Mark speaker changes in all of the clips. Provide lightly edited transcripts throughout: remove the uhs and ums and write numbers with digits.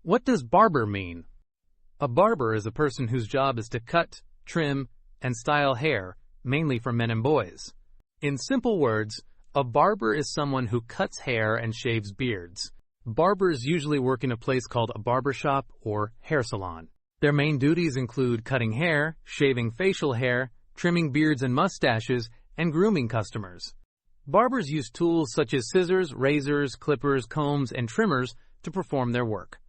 Speaker 1: What does barber mean? A barber is a person whose job is to cut, trim, and style hair, mainly for men and boys. In simple words, a barber is someone who cuts hair and shaves beards. Barbers usually work in a place called a barbershop or hair salon. Their main duties include cutting hair, shaving facial hair, trimming beards and mustaches, and grooming customers. Barbers use tools such as scissors, razors, clippers, combs, and trimmers to perform their work.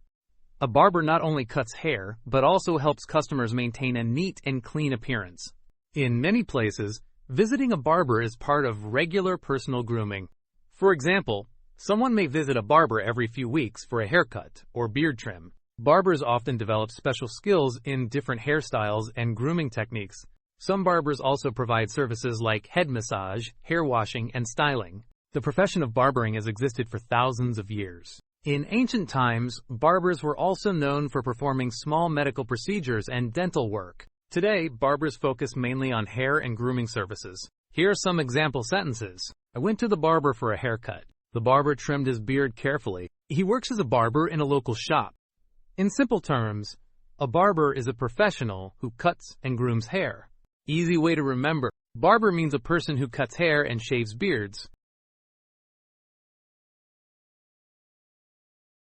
Speaker 1: A barber not only cuts hair, but also helps customers maintain a neat and clean appearance. In many places, visiting a barber is part of regular personal grooming. For example, someone may visit a barber every few weeks for a haircut or beard trim. Barbers often develop special skills in different hairstyles and grooming techniques. Some barbers also provide services like head massage, hair washing, and styling. The profession of barbering has existed for thousands of years. In ancient times, barbers were also known for performing small medical procedures and dental work. Today, barbers focus mainly on hair and grooming services. Here are some example sentences. I went to the barber for a haircut. The barber trimmed his beard carefully. He works as a barber in a local shop. In simple terms, a barber is a professional who cuts and grooms hair. Easy way to remember. Barber means a person who cuts hair and shaves beards.